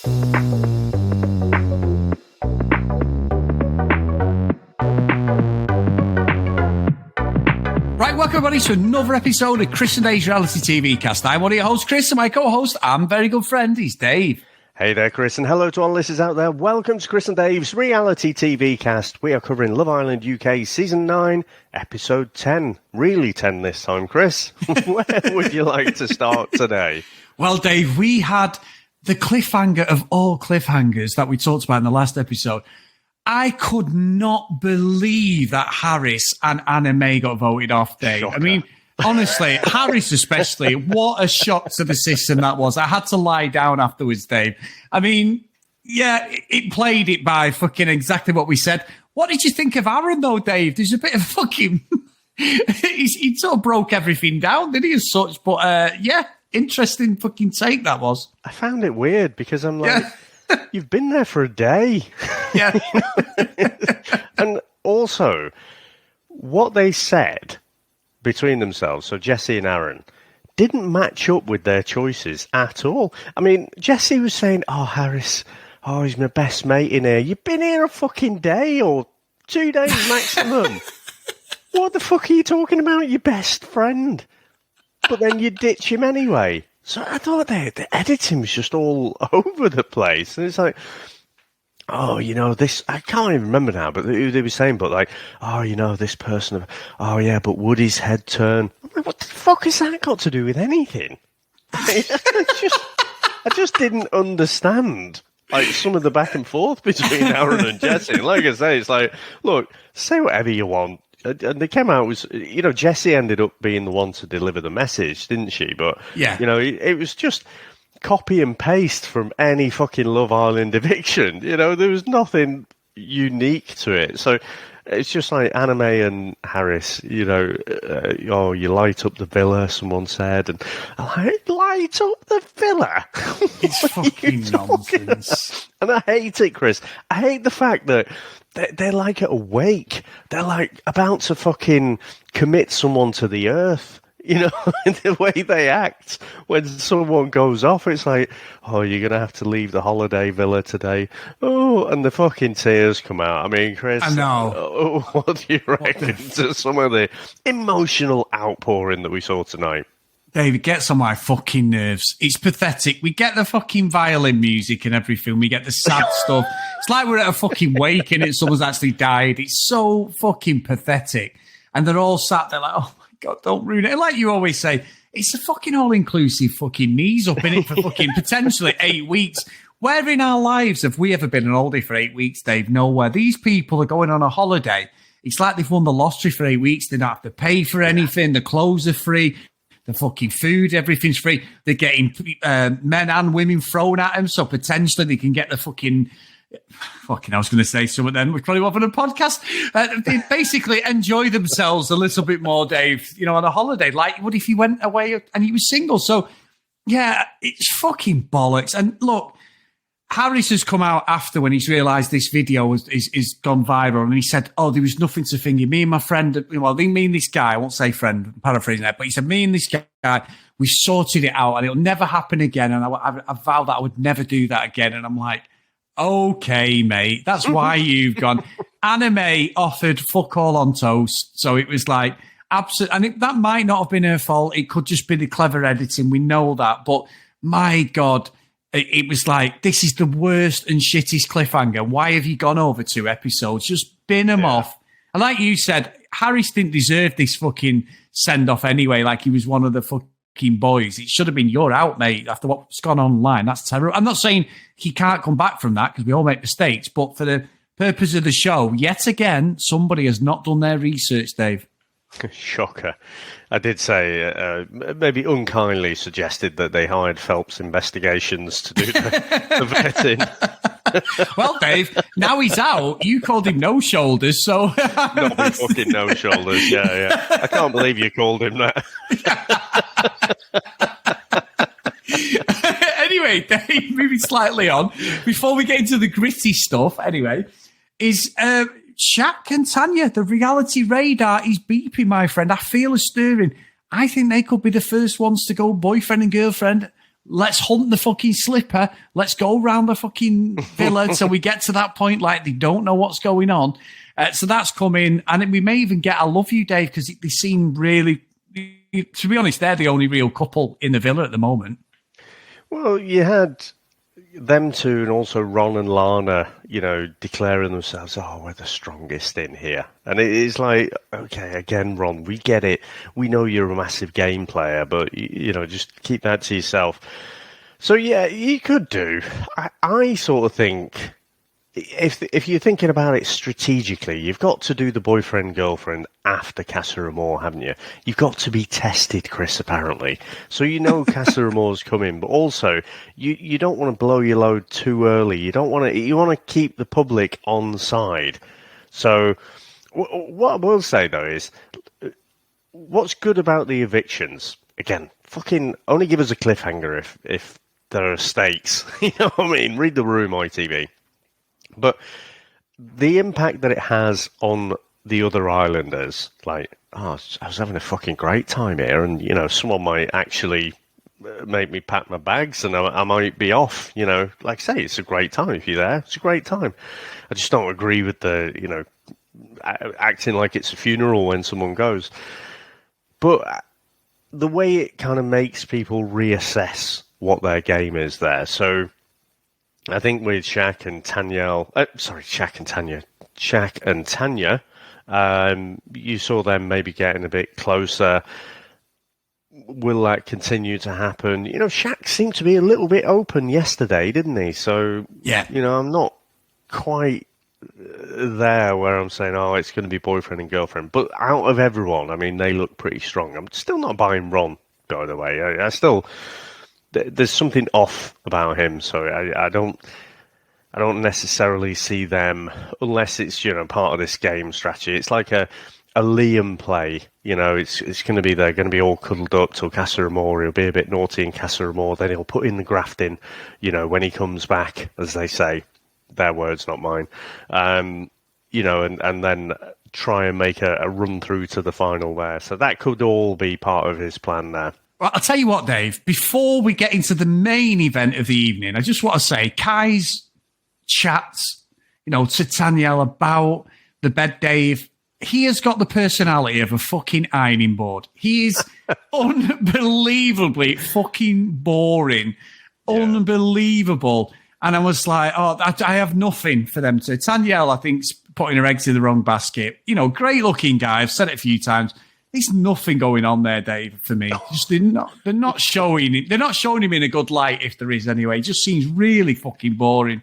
Right, welcome everybody to another episode of Chris and Dave's Reality TV Cast. I'm one of your hosts, Chris, and my co-host and very good friend is Dave. Hey there, Chris, and hello to all listeners out there. Welcome to Chris and Dave's Reality TV Cast. We are covering Love Island UK Season 9, Episode 10. Really 10 this time, Chris. Where would you like to start today? Well, Dave, we had the cliffhanger of all cliffhangers that we talked about in the last episode. I could not believe that Harris and Anna May got voted off, Dave. Shocker. I mean, honestly, Harris especially, what a shock to the system that was. I had to lie down afterwards, Dave. I mean, yeah, it played it by fucking exactly what we said. What did you think of Aaron, though, Dave? There's a bit of fucking... he sort of broke everything down, didn't he, as such? But, yeah, interesting fucking take that was. I found it weird because I'm like... Yeah. You've been there for a day. Yeah. And also, what they said between themselves, so Jesse and Aaron, didn't match up with their choices at all. I mean, Jesse was saying, oh, Harris, oh, he's my best mate in here. You've been here a fucking day or 2 days maximum. What the fuck are you talking about, your best friend? But then you ditch him anyway. So I thought the editing was just all over the place. And it's like, oh, you know, this, I can't even remember now, but they were saying, but like, oh, you know, this person, oh yeah, but Woody's head turn. I'm like, what the fuck has that got to do with anything? I just didn't understand, like, some of the back and forth between Aaron and Jesse. Like I say, it's like, look, say whatever you want. And they came out was, you know, Jessie ended up being the one to deliver the message, didn't she? But, yeah, you know, it was just copy and paste from any fucking Love Island eviction. You know, there was nothing unique to it. So it's just like Anna May and Harris, you know, oh, you light up the villa, someone said. And I'm like, light up the villa? It's fucking nonsense. And I hate it, Chris. I hate the fact that they're like at a wake. They're like about to fucking commit someone to the earth. You know, the way they act when someone goes off, it's like, oh, you're going to have to leave the holiday villa today. Oh, and the fucking tears come out. I mean, Chris, I know. What do you reckon to some of the emotional outpouring that we saw tonight? Dave, it gets on my fucking nerves. It's pathetic. We get the fucking violin music and everything. We get the sad stuff. It's like we're at a fucking wake and someone's actually died. It's so fucking pathetic. And they're all sat there like, oh my God, don't ruin it. And like you always say, it's a fucking all-inclusive fucking knees up in it for fucking potentially 8 weeks. Where in our lives have we ever been on holiday for 8 weeks, Dave? Nowhere. These people are going on a holiday. It's like they've won the lottery for 8 weeks. They don't have to pay for anything. The clothes are free. The fucking food, everything's free. They're getting men and women thrown at them, so potentially they can get the fucking, I was going to say some of them, which probably won't on a podcast. They basically enjoy themselves a little bit more, Dave, you know, on a holiday, like what if he went away and he was single? So, yeah, it's fucking bollocks. And look, Harris has come out after when he's realised this video is gone viral, and he said, oh, there was nothing to finger. Me and my friend, well, me and this guy, I won't say friend, I'm paraphrasing that, but he said, me and this guy, we sorted it out and it'll never happen again. And I vowed that I would never do that again. And I'm like, okay, mate, that's why you've gone. Anna May offered fuck all on toast. So it was like, absolutely, and that might not have been her fault. It could just be the clever editing. We know that. But my God, it was like, this is the worst and shittest cliffhanger. Why have you gone over 2 episodes? Just bin them off. And like you said, Harris didn't deserve this fucking send-off anyway, like he was one of the fucking boys. It should have been, you're out, mate, after what's gone online. That's terrible. I'm not saying he can't come back from that, because we all make mistakes, but for the purpose of the show, yet again, somebody has not done their research, Dave. Shocker. I did say, maybe unkindly suggested that they hired Phelps Investigations to do the vetting. Well, Dave, now he's out. You called him No Shoulders, so... Not be fucking No Shoulders, yeah. I can't believe you called him that. Anyway, Dave, moving slightly on, before we get into the gritty stuff, anyway, is... Shaq and Tanya, the reality radar is beeping, my friend. I feel a stirring. I think they could be the first ones to go boyfriend and girlfriend let's hunt the fucking slipper. Let's go around the fucking villa until we get to that point. Like, they don't know what's going on. So that's coming. And we may even get I Love You, Dave, because they seem really, to be honest, they're the only real couple in the villa at the moment. Well, you had them two and also Ron and Lana, declaring themselves, oh, we're the strongest in here. And it is like, okay, again, Ron, we get it. We know you're a massive game player, but, just keep that to yourself. So, yeah, you could do. I sort of think, if you're thinking about it strategically, you've got to do the boyfriend-girlfriend after Casa Amor, haven't you? You've got to be tested, Chris, apparently. So Casa Amor's coming, but also you don't want to blow your load too early. You want to keep the public on side. So what I will say, though, is what's good about the evictions, again, fucking only give us a cliffhanger if there are stakes. You know what I mean? Read the room, ITV. But the impact that it has on the other islanders, like, I was having a fucking great time here, and, someone might actually make me pack my bags and I might be off, Like I say, it's a great time if you're there. It's a great time. I just don't agree with the, acting like it's a funeral when someone goes. But the way it kind of makes people reassess what their game is there. So I think with Shaq and Tanya, you saw them maybe getting a bit closer. Will that continue to happen? Shaq seemed to be a little bit open yesterday, didn't he? So, yeah, I'm not quite there where I'm saying, oh, it's going to be boyfriend and girlfriend. But out of everyone, I mean, they look pretty strong. I'm still not buying Ron, by the way. I still... There's something off about him, so I don't necessarily see them unless it's part of this game strategy. It's like a Liam play, It's going to be they're going to be all cuddled up till Casa Amor. He'll be a bit naughty in Casa Amor, then he'll put in the graft in, when he comes back, as they say. Their words, not mine. And then try and make a run through to the final there. So that could all be part of his plan there. Well, I'll tell you what, Dave, before we get into the main event of the evening, I just want to say Kai's chats, to Tanielle about the bed, Dave, he has got the personality of a fucking ironing board. He is unbelievably fucking boring. Yeah. Unbelievable. And I was like, I have nothing for them to. Tanielle, I think, is putting her eggs in the wrong basket. Great looking guy. I've said it a few times. There's nothing going on there, Dave, for me. Just they're not showing it. They're not showing him in a good light, if there is anyway. It just seems really fucking boring.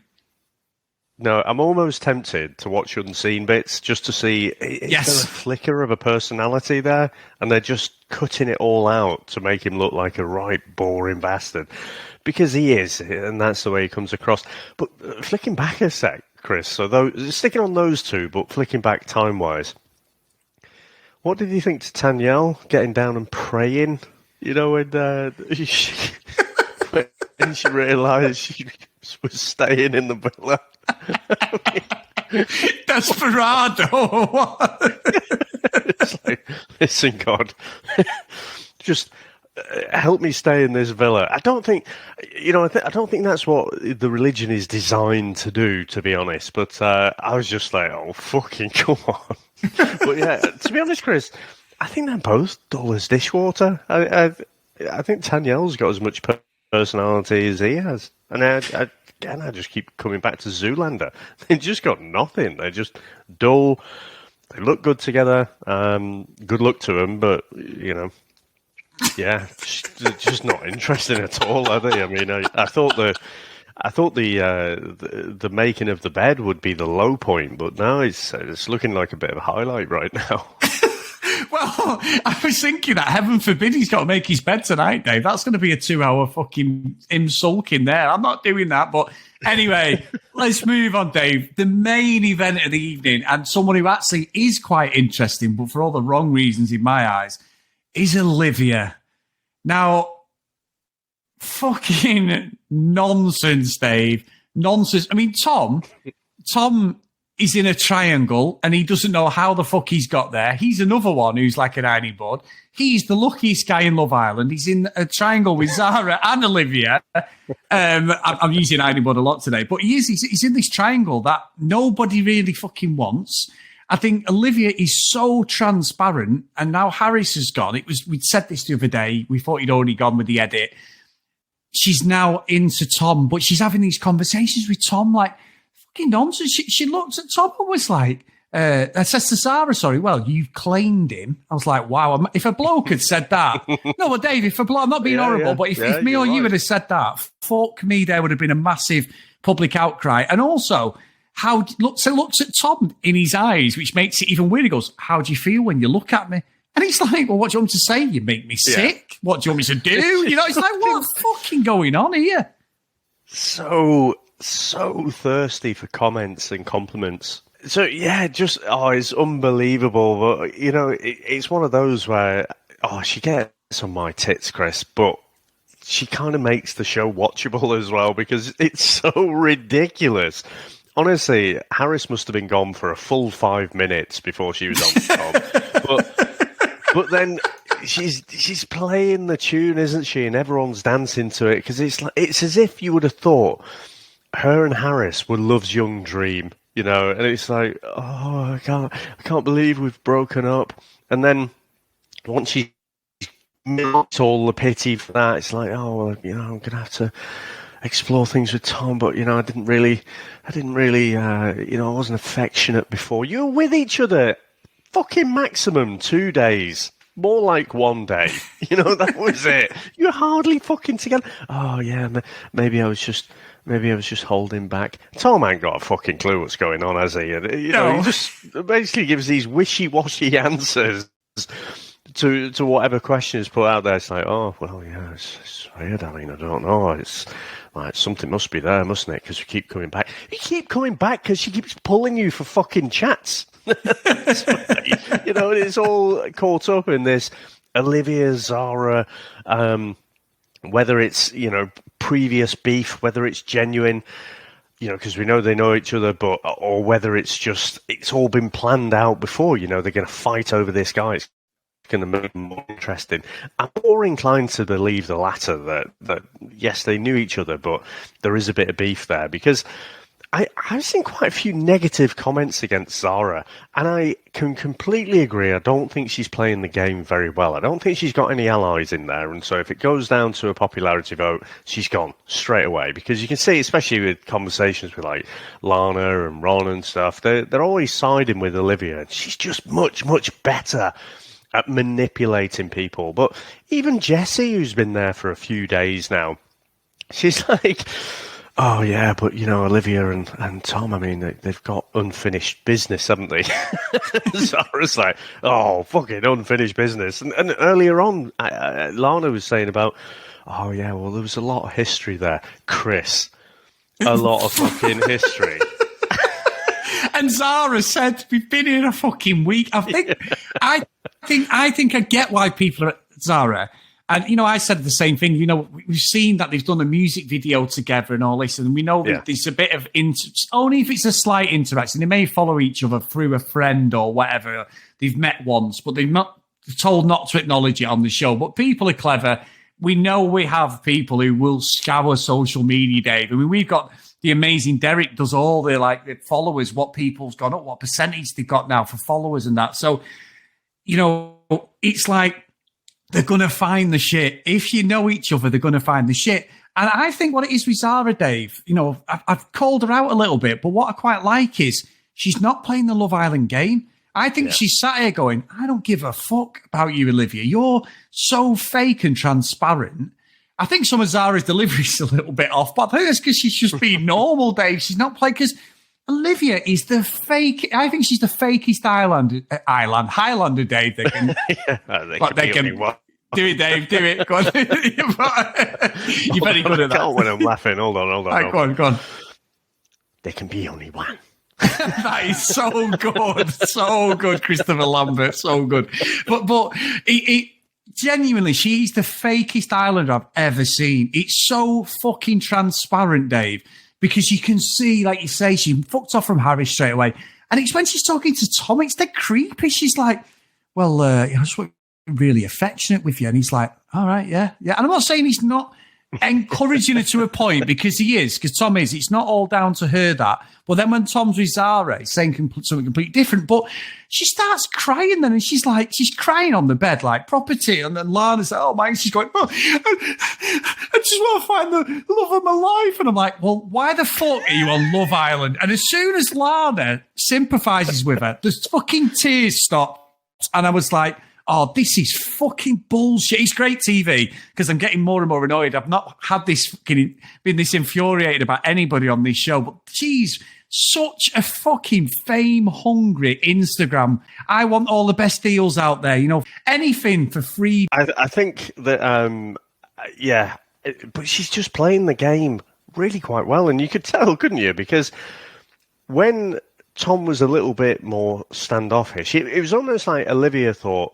No, I'm almost tempted to watch unseen bits just to see is there a flicker of a personality there, and they're just cutting it all out to make him look like a right boring bastard, because he is, and that's the way he comes across. But flicking back a sec, Chris. So sticking on those two, but flicking back time-wise. What did you think to Tanielle getting down and praying? When she realised she was staying in the villa. Desperado. It's like, listen, God, just help me stay in this villa. I don't think, I don't think that's what the religion is designed to do, to be honest. But I was just like, oh, fucking come on. But yeah, to be honest, Chris, I think they're both dull as dishwater. I think Tanielle's got as much personality as he has. And I just keep coming back to Zoolander. They just got nothing. They're just dull. They look good together. Good luck to them, but, yeah, just not interesting at all, are they? I mean, I thought the making of the bed would be the low point, but now it's looking like a bit of a highlight right now. Well, I was thinking that, heaven forbid he's got to make his bed tonight, Dave. That's going to be a 2-hour fucking him sulking there. I'm not doing that. But anyway, let's move on, Dave. The main event of the evening, and someone who actually is quite interesting, but for all the wrong reasons in my eyes, is Olivia. Now, fucking nonsense, Dave. Nonsense. I mean, Tom, is in a triangle and he doesn't know how the fuck he's got there. He's another one who's like an ironing board. He's the luckiest guy in Love Island. He's in a triangle with Zara and Olivia. I'm using ironing board a lot today, but he's in this triangle that nobody really fucking wants. I think Olivia is so transparent, and now Harris has gone. We'd said this the other day. We thought he'd already gone with the edit. She's now into Tom, but she's having these conversations with Tom like, fucking nonsense. She looked at Tom and was like, I says to Sarah, sorry, well, you've claimed him. I was like, wow, if a bloke had said that. No, but Dave, if a bloke, I'm not being horrible, but if me or you had said that, fuck me, there would have been a massive public outcry. And also, looks at Tom in his eyes, which makes it even weirder. He goes, how do you feel when you look at me? And he's like, well, what do you want me to say? You make me sick. What do you want me to do? You know, it's like, what's fucking going on here? So thirsty for comments and compliments. So, yeah, it's unbelievable. But, you know, it's one of those where, she gets on my tits, Chris, but she kind of makes the show watchable as well because it's so ridiculous. Honestly, Harris must have been gone for a full 5 minutes before she was on Tom. But then she's playing the tune, isn't she? And everyone's dancing to it because it's as if you would have thought her and Harris were love's young dream, you know. And it's like, I can't believe we've broken up. And then once she milks all the pity for that, it's like, I'm gonna have to explore things with Tom, but I didn't really, I wasn't affectionate before. You were with each other fucking maximum 2 days, more like 1 day. That was it. You're hardly fucking together. Oh yeah, maybe I was just holding back. Tom ain't got a fucking clue what's going on, has he? He just basically gives these wishy-washy answers to whatever question is put out there. It's like, oh well, yeah, it's weird. I mean, I don't know. It's like something must be there, mustn't it? Because we keep coming back. You keep coming back because she keeps pulling you for fucking chats. It's all caught up in this Olivia, Zara, whether it's, previous beef, whether it's genuine, because we know they know each other, or whether it's all been planned out before, they're going to fight over this guy. It's going to make it more interesting. I'm more inclined to believe the latter, that yes, they knew each other, but there is a bit of beef there, because I've seen quite a few negative comments against Zara, and I can completely agree. I don't think she's playing the game very well. I don't think she's got any allies in there, and so if it goes down to a popularity vote, she's gone straight away. Because you can see, especially with conversations with like Lana and Ron and stuff, they're always siding with Olivia, and she's just much, much better at manipulating people. But even Jessie, who's been there for a few days now, she's like, oh, yeah, but, Olivia and Tom, I mean, they've got unfinished business, haven't they? Zara's like, oh, fucking unfinished business. And earlier on, Lana was saying about, oh, yeah, well, there was a lot of history there. Chris, a lot of fucking history. And Zara said, we've been here a fucking week. I think I get why people are Zara. And, I said the same thing. We've seen that they've done a music video together and all this, and we know that there's a bit of only if it's a slight interaction. They may follow each other through a friend or whatever. They've met once, but they're told not to acknowledge it on the show. But people are clever. We know we have people who will scour social media, Dave. I mean, we've got the amazing Derek does all the followers, what people's gone up, what percentage they've got now for followers and that. So, it's like, they're going to find the shit. If you know each other, they're going to find the shit. And I think what it is with Zara, Dave, I've called her out a little bit, but what I quite like is she's not playing the Love Island game. I think she's sat here going, I don't give a fuck about you, Olivia. You're so fake and transparent. I think some of Zara's delivery is a little bit off, but I think that's because she's just being normal, Dave. She's not playing, because Olivia is the fake. I think she's the fakest Highlander, Dave. They can, do it, Dave. Do it. Go on. You're very good at that. When I'm laughing, hold on. Right, go on. There can be only one. That is so good, Christopher Lambert, so good. But it genuinely, she's the fakest Highlander I've ever seen. It's so fucking transparent, Dave. because you can see, like you say, she fucked off from Harry straight away. And it's when she's talking to Tom, it's dead creepy. She's like, well, I just want to be really affectionate with you. And he's like, all right, yeah. And I'm not saying he's not encouraging her to a point, because he is, because Tom is. It's not all down to her, that. But then when Tom's with Zara, he's saying something completely different. But she starts crying then, and she's crying on the bed, like property. And then Lana's like, oh my, and she's going, oh, I just want to find the love of my life. And I'm like, well, why the fuck are you on Love Island? And as soon as Lana sympathises with her, the fucking tears stop. And I was like, oh, this is fucking bullshit. It's great TV, because I'm getting more and more annoyed. I've not had been this infuriated about anybody on this show, but she's such a fucking fame-hungry Instagram. I want all the best deals out there, anything for free. I think that, but she's just playing the game really quite well, and you could tell, couldn't you? Because when Tom was a little bit more standoffish, it was almost like Olivia thought,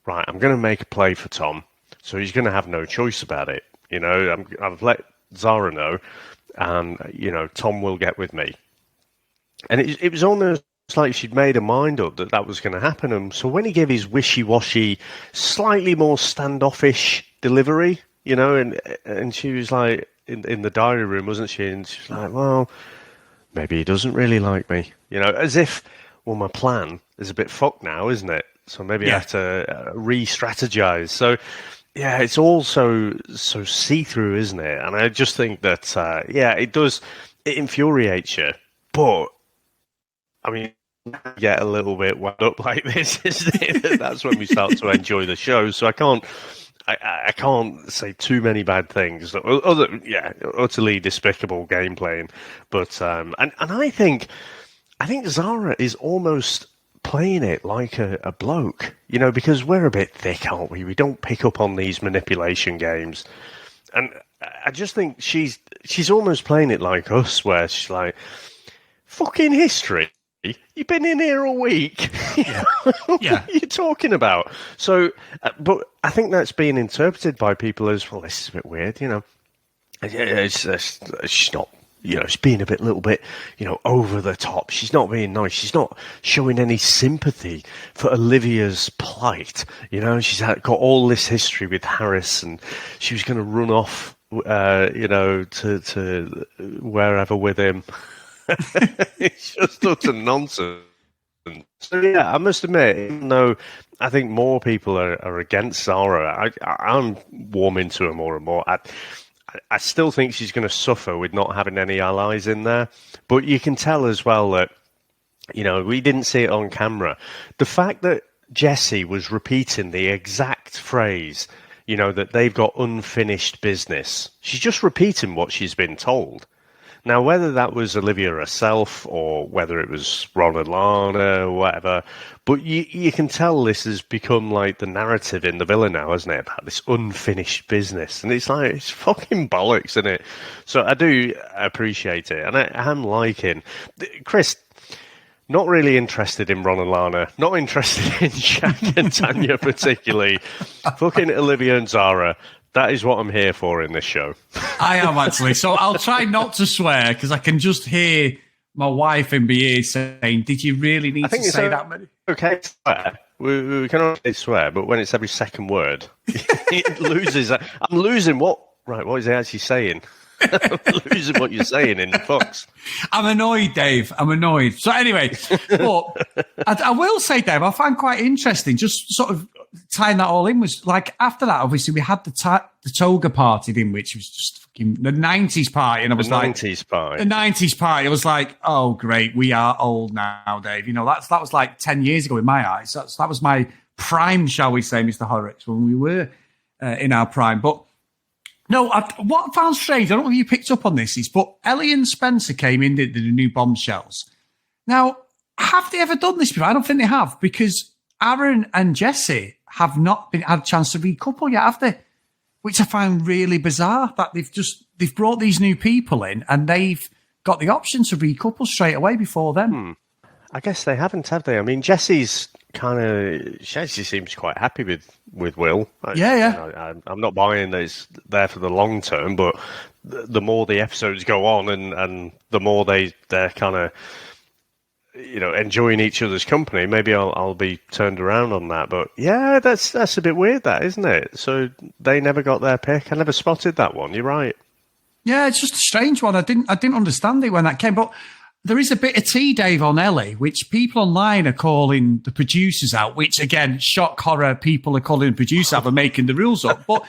right, I'm going to make a play for Tom, so he's going to have no choice about it. I've let Zara know, and, Tom will get with me. And it was almost like she'd made her mind up that was going to happen. And so when he gave his wishy-washy, slightly more standoffish delivery, and she was like, in the diary room, wasn't she? And she was like, well, maybe he doesn't really like me. As if, well, my plan is a bit fucked now, isn't it? So maybe I have to re-strategize. So, yeah, it's all so see-through, isn't it? And I just think that, it infuriates you. But, I mean, you get a little bit wound up like this, isn't it? That's when we start to enjoy the show. So I can't say too many bad things. Utterly despicable gameplaying. But, and I think Zara is almost playing it like a bloke, because we're a bit thick, aren't we? We don't pick up on these manipulation games. And I just think she's almost playing it like us, where she's like, fucking history. You've been in here a week. Yeah. What are you talking about? So, but I think that's being interpreted by people as, well, this is a bit weird, She's not, she's being a little bit, over the top. She's not being nice. She's not showing any sympathy for Olivia's plight. She's got all this history with Harris, and she was going to run off, to wherever with him. It's just utter nonsense. So yeah, I must admit, even though I think more people are against Zara, I'm warming to her more and more. I still think she's going to suffer with not having any allies in there. But you can tell as well that, we didn't see it on camera. The fact that Jessie was repeating the exact phrase, that they've got unfinished business. She's just repeating what she's been told. Now, whether that was Olivia herself or whether it was Ron and Lana or whatever, but you can tell this has become like the narrative in the villa now, hasn't it, about this unfinished business. And it's like, it's fucking bollocks, isn't it? So I do appreciate it. And I am liking... Chris, not really interested in Ron and Lana. Not interested in Shaq and Tanya particularly. Fucking Olivia and Zara. That is what I'm here for in this show. I am, actually. So I'll try not to swear, because I can just hear my wife in my ears saying, did you really need to say that many? Okay, swear. We can only swear, but when it's every second word, it loses. I'm losing what? Right, what is he actually saying? I'm losing what you're saying in Fox. I'm annoyed, Dave. I'm annoyed. So anyway, but I will say, Dave, I find quite interesting, just sort of tying that all in, was like, after that, obviously, we had the toga party, didn't we? Which was just fucking the 90s party. And I was the 90s party. The 90s party. I was like, oh, great. We are old now, Dave. That was like 10 years ago in my eyes. That was my prime, shall we say, Mr. Horrocks, when we were in our prime. But no, what I found strange, I don't know if you picked up on this, but Ellie and Spencer came in, did the new Bombshells. Now, have they ever done this before? I don't think they have, because Aaron and Jessie have not had a chance to recouple yet, have they? Which I find really bizarre, that they've brought these new people in and they've got the option to recouple straight away before them. I guess they haven't, have they? I mean, Jessie's Jessie seems quite happy with Will. Yeah. I'm not buying that it's there for the long term, but the more the episodes go on and the more they're kind of, enjoying each other's company, maybe I'll be turned around on that. But yeah, that's a bit weird, that, isn't it? So they never got their pick. I never spotted that one. You're right. Yeah, it's just a strange one. I didn't understand it when that came, but there is a bit of tea, Dave, on Ellie, which people online are calling the producers out, which, again, shock horror, people are calling the producers out for making the rules up. But,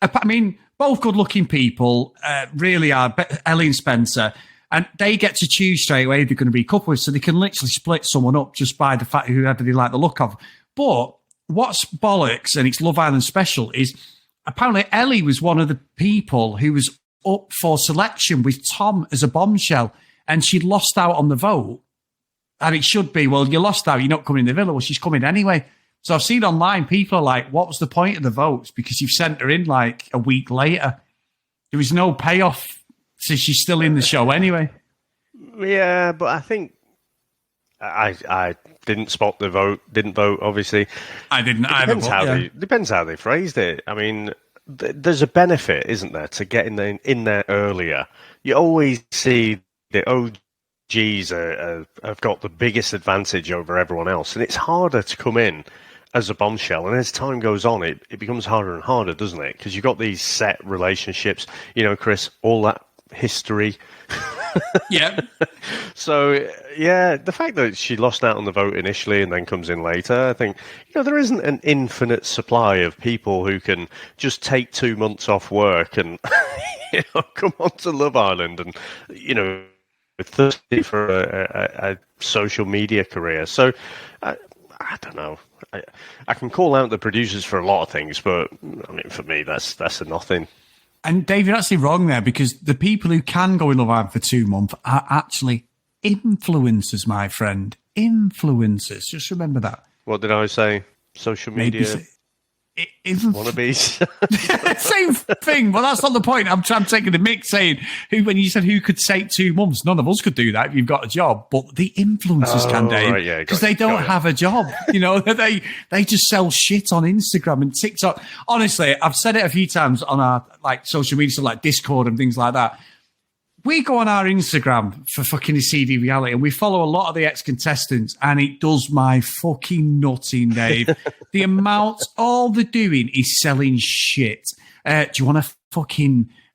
I mean, both good-looking people really are, Ellie and Spencer, and they get to choose straight away who they're going to be coupled with, so they can literally split someone up just by the fact whoever they like the look of. But what's bollocks, and it's Love Island special, is apparently Ellie was one of the people who was up for selection with Tom as a bombshell, and she'd lost out on the vote. And it should be, well, you lost out, you're not coming in the villa. Well, she's coming anyway. So I've seen online, people are like, what was the point of the votes? Because you've sent her in like a week later. There was no payoff, so she's still in the show anyway. Yeah, but I think I didn't spot the vote, didn't vote, obviously. I didn't either. Depends how they phrased it. I mean, there's a benefit, isn't there, to getting in there earlier. You always see the OGs have got the biggest advantage over everyone else, and it's harder to come in as a bombshell. And as time goes on, it becomes harder and harder, doesn't it? Because you've got these set relationships, Chris, all that history. Yeah. So, yeah, the fact that she lost out on the vote initially and then comes in later, I think, there isn't an infinite supply of people who can just take 2 months off work and, come on to Love Island and, thirsty for a social media career. So, I don't know. I can call out the producers for a lot of things, but, I mean, for me, that's a nothing. And Dave, you're actually wrong there, because the people who can go in Love Island for 2 months are actually influencers, my friend. Influencers. Just remember that. What did I say? Social media wannabes. Same thing. Well, that's not the point. I'm taking the mix saying, when you said who could take 2 months, none of us could do that if you've got a job. But the influencers can, Dave, because they don't have a job. They just sell shit on Instagram and TikTok. Honestly, I've said it a few times on our social media, so like Discord and things like that. We go on our Instagram for fucking CD reality and we follow a lot of the ex-contestants, and it does my fucking nutting, Dave. The amount, all they're doing is selling shit. Do you want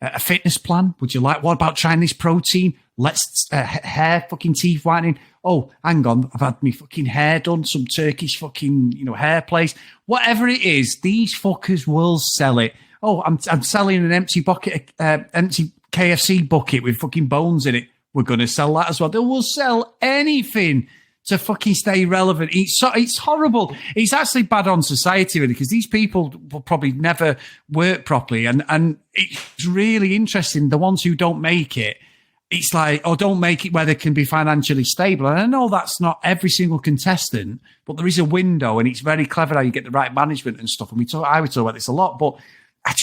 a fitness plan? Would you like, what about trying this protein? Let's, hair, fucking teeth whitening. Oh, hang on, I've had my fucking hair done, some Turkish fucking, hair place. Whatever it is, these fuckers will sell it. Oh, I'm selling an empty bucket, empty KFC bucket with fucking bones in it. We're going to sell that as well. They will sell anything to fucking stay relevant. It's horrible. It's actually bad on society, really, because these people will probably never work properly. And it's really interesting. The ones who don't make it, it's like, don't make it where they can be financially stable. And I know that's not every single contestant, but there is a window, and it's very clever how you get the right management and stuff. And I would talk about this a lot, but I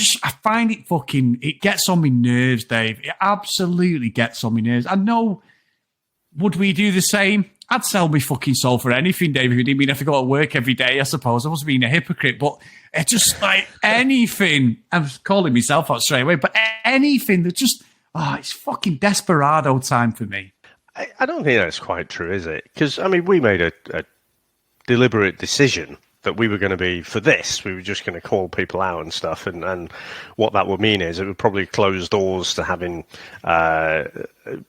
find it it gets on my nerves, Dave. It absolutely gets on my nerves. I know, would we do the same? I'd sell my fucking soul for anything, Dave, if it didn't mean I have to go to work every day, I suppose. I wasn't being a hypocrite, but it's just like anything. I'm calling myself out straight away, but anything that just, it's fucking desperado time for me. I don't think that's quite true, is it? Because, I mean, we made a deliberate decision that we were going to be, for this, we were just going to call people out and stuff. And what that would mean is it would probably close doors to having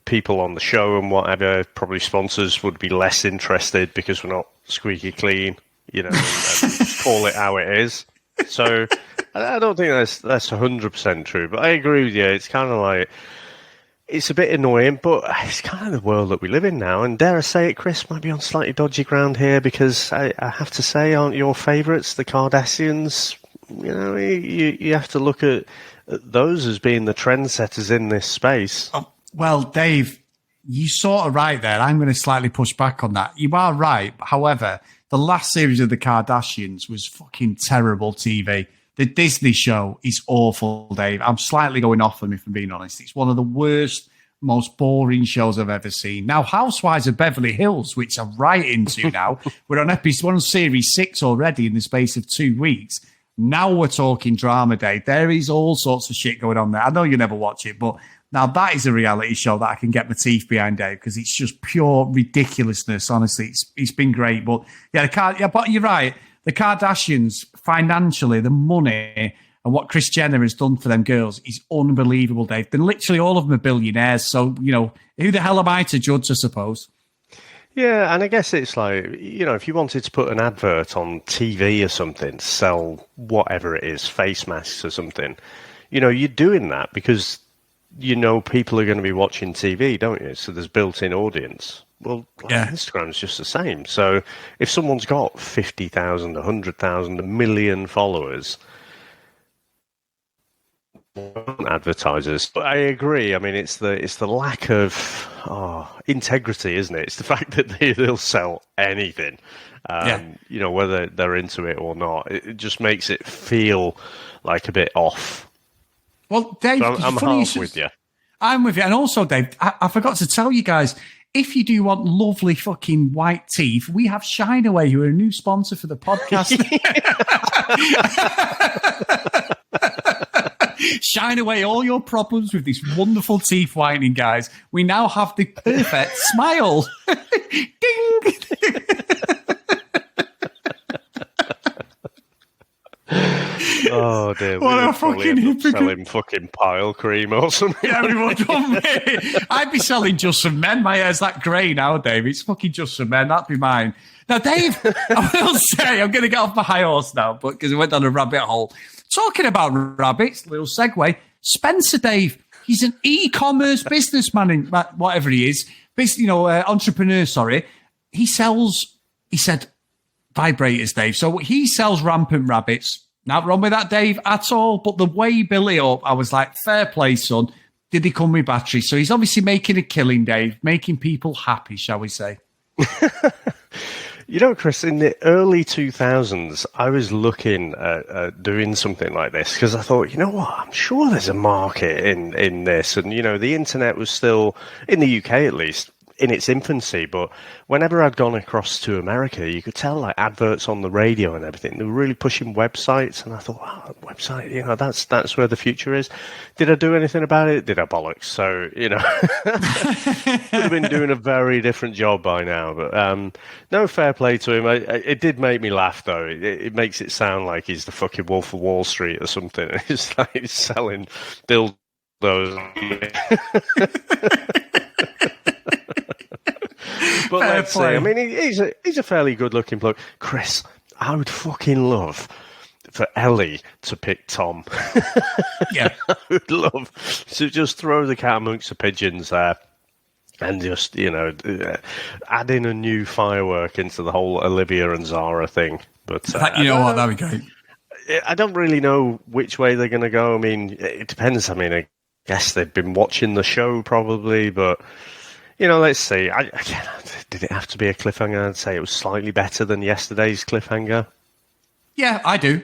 people on the show and whatever. Probably sponsors would be less interested because we're not squeaky clean, and just call it how it is. So I don't think that's 100% true. But I agree with you. It's kind of like, it's a bit annoying, but it's kind of the world that we live in now. And dare I say it, Chris, might be on slightly dodgy ground here, because I have to say, aren't your favourites, the Kardashians? You have to look at those as being the trendsetters in this space. Oh, well, Dave, you sort of right there. I'm going to slightly push back on that. You are right. However, the last series of the Kardashians was fucking terrible TV. The Disney show is awful, Dave. I'm slightly going off them, if I'm being honest. It's one of the worst, most boring shows I've ever seen. Now, Housewives of Beverly Hills, which I'm right into now. We're on series 6 already in the space of 2 weeks. Now we're talking drama, Dave. There is all sorts of shit going on there. I know you never watch it, but now that is a reality show that I can get my teeth behind, Dave, because it's just pure ridiculousness. Honestly, it's been great. But but you're right. The Kardashians, financially, the money and what Kris Jenner has done for them girls is unbelievable, Dave. Then literally all of them are billionaires. So, who the hell am I to judge, I suppose? Yeah, and I guess it's like, if you wanted to put an advert on TV or something, sell whatever it is, face masks or something, you're doing that because people are going to be watching TV, don't you? So there's built-in audience. Well, Instagram's just the same. So if someone's got 50,000, 100,000, 1 million followers, advertisers. But I agree. I mean, it's the lack of integrity, isn't it? It's the fact that they'll sell anything, whether they're into it or not. It just makes it feel like a bit off. Well, Dave, so I'm half with you. I'm with you. And also, Dave, I forgot to tell you guys, if you do want lovely fucking white teeth, we have Shine Away, who are a new sponsor for the podcast. Shine away all your problems with this wonderful teeth whitening, guys. We now have the perfect smile. Ding! Oh dear! What a fucking hypocrite! Selling fucking pile cream or something. Yeah, we would, wouldn't we? I'd be selling Just for Men. My hair's that grey now, Dave. It's fucking Just for Men. That'd be mine. Now, Dave, I will say, I'm going to get off my high horse now, but because I went down a rabbit hole. Talking about rabbits, little segue. Spencer, Dave, he's an e-commerce businessman, whatever he is, entrepreneur. Sorry, he said vibrators, Dave. So he sells rampant rabbits. Not wrong with that, Dave, at all. But the way he built it up, I was like, fair play, son. Did he come with batteries? So he's obviously making a killing, Dave, making people happy, shall we say? Chris, in the early 2000s, I was looking at doing something like this because I thought, I'm sure there's a market in this. And, the internet was still, in the UK at least, in its infancy. But whenever I'd gone across to America, you could tell like adverts on the radio and everything. They were really pushing websites. And I thought, website, that's where the future is. Did I do anything about it? Did I bollocks? So, would have been doing a very different job by now. But no, fair play to him. It did make me laugh, though. It makes it sound like he's the fucking Wolf of Wall Street or something. It's like he's selling dildos. But let's see. I mean, he's a fairly good-looking bloke. Chris, I would fucking love for Ellie to pick Tom. Yeah. I would love to just throw the cat amongst the pigeons there and just, add in a new firework into the whole Olivia and Zara thing. But that'd be great. I don't really know which way they're going to go. I mean, it depends. I mean, I guess they've been watching the show probably, but... let's see. Did it have to be a cliffhanger? I'd say it was slightly better than yesterday's cliffhanger. Yeah, I do.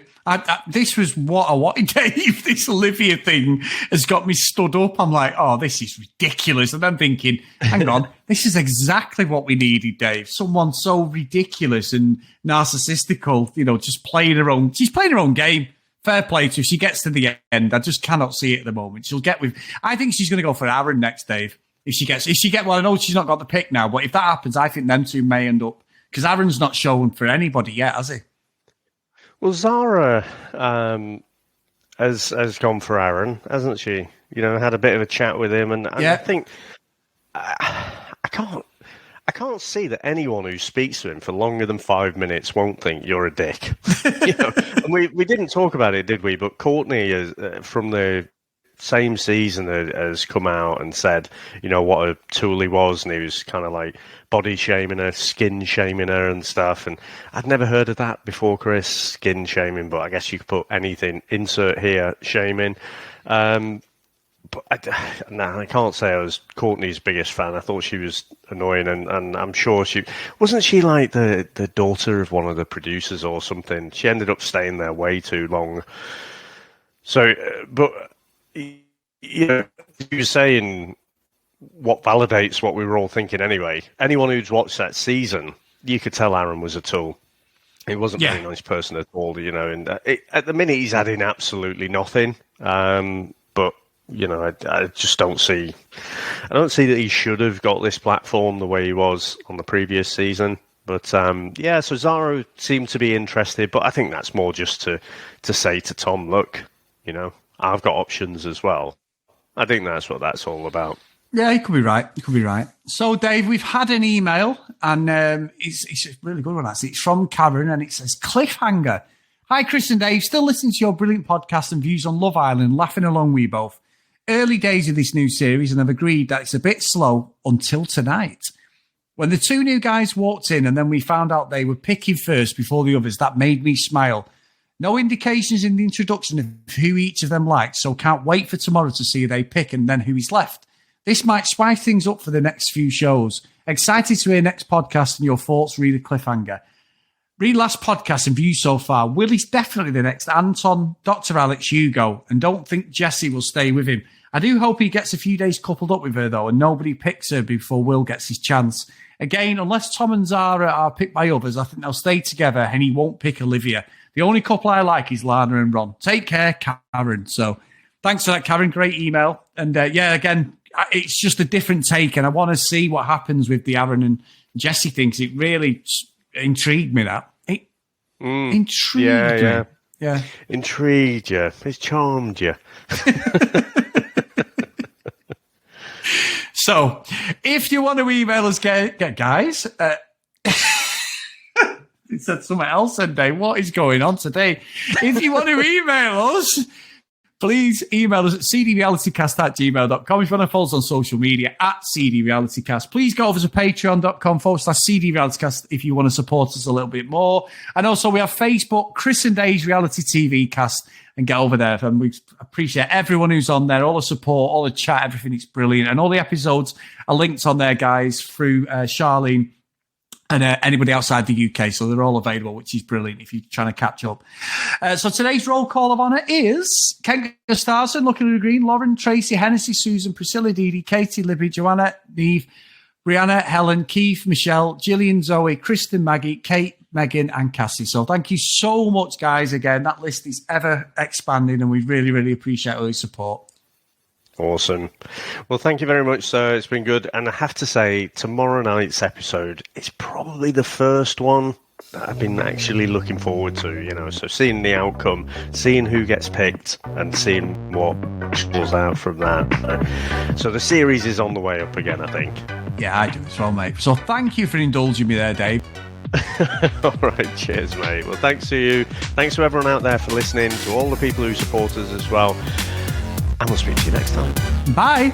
This was what I wanted, Dave. This Olivia thing has got me stood up. I'm like, oh, this is ridiculous. And I'm thinking, hang on, this is exactly what we needed, Dave. Someone so ridiculous and narcissistical, just playing her own. She's playing her own game. Fair play to her. She gets to the end. I just cannot see it at the moment. I think she's going to go for Aaron next, Dave. Well, I know she's not got the pick now, but if that happens, I think them two may end up, because Aaron's not shown for anybody yet, has he? Well, Zara has gone for Aaron, hasn't she? Had a bit of a chat with him, and I think I can't see that anyone who speaks to him for longer than 5 minutes won't think you're a dick. And we didn't talk about it, did we? But Courtney is from the same season has come out and said, what a tool he was, and he was kind of like body shaming her, skin shaming her and stuff. And I'd never heard of that before, Chris, skin shaming, but I guess you could put anything, insert here, shaming. But I can't say I was Courtney's biggest fan. I thought she was annoying, and I'm sure wasn't she like the daughter of one of the producers or something. She ended up staying there way too long. So, but you're saying what validates what we were all thinking anyway. Anyone who's watched that season, you could tell Aaron was a tool. He wasn't a very nice person at all, and at the minute he's adding absolutely nothing. But, I just don't see that he should have got this platform the way he was on the previous season. But, so Cesaro seemed to be interested, but I think that's more just to say to Tom, look, I've got options as well. I think that's what that's all about. Yeah, he could be right. So, Dave, we've had an email, and it's a really good one, actually. It's from Karen, and it says, cliffhanger. Hi, Chris and Dave. Still listening to your brilliant podcast and views on Love Island, laughing along with you both. Early days of this new series, and I've agreed that it's a bit slow until tonight. When the two new guys walked in, and then we found out they were picking first before the others, that made me smile. No indications in the introduction of who each of them liked, so can't wait for tomorrow to see who they pick and then who is left. This might spice things up for the next few shows. Excited to hear next podcast and your thoughts, really cliffhanger. Read last podcast and views so far. Willie's definitely the next Anton, Dr. Alex, Hugo, and don't think Jesse will stay with him. I do hope he gets a few days coupled up with her, though, and nobody picks her before Will gets his chance. Again, unless Tom and Zara are picked by others, I think they'll stay together and he won't pick Olivia. The only couple I like is Lana and Ron. Take care, Karen. So thanks for that, Karen. Great email. And again, it's just a different take, and I want to see what happens with the Aaron and Jesse things. It really intrigued me, that. It intrigued me. Yeah. Intrigued you. It's charmed you. So, if you want to email us, guys, it said something else today. What is going on today? If you want to email us, please email us at cdrealitycast@gmail.com. If you want to follow us on social media, @cdrealitycast. Please go over to patreon.com/cdrealitycast if you want to support us a little bit more. And also, we have Facebook, Chris and Dave's Reality TV Cast, and get over there. And we appreciate everyone who's on there, all the support, all the chat, everything. It's brilliant. And all the episodes are linked on there, guys, through Charlene and anybody outside the UK. So they're all available, which is brilliant if you're trying to catch up. So today's roll call of honour is Ken Gustafson, Lucky Lou Green, Lauren, Tracy, Hennessy, Susan, Priscilla, Dee, Katie, Libby, Joanna, Neve, Brianna, Helen, Keith, Michelle, Gillian, Zoe, Kristen, Maggie, Kate, Megan and Cassie. So thank you so much, guys. Again, that list is ever expanding and we really, really appreciate all your support. Awesome. Well, thank you very much, sir. It's been good. And I have to say, tomorrow night's episode is probably the first one that I've been actually looking forward to, so seeing the outcome, seeing who gets picked and seeing what falls out from that. So the series is on the way up again, I think. Yeah, I do as well, mate. So thank you for indulging me there, Dave. All right, cheers, mate. Well, thanks to you. Thanks to everyone out there for listening, to all the people who support us as well. And we'll speak to you next time. Bye.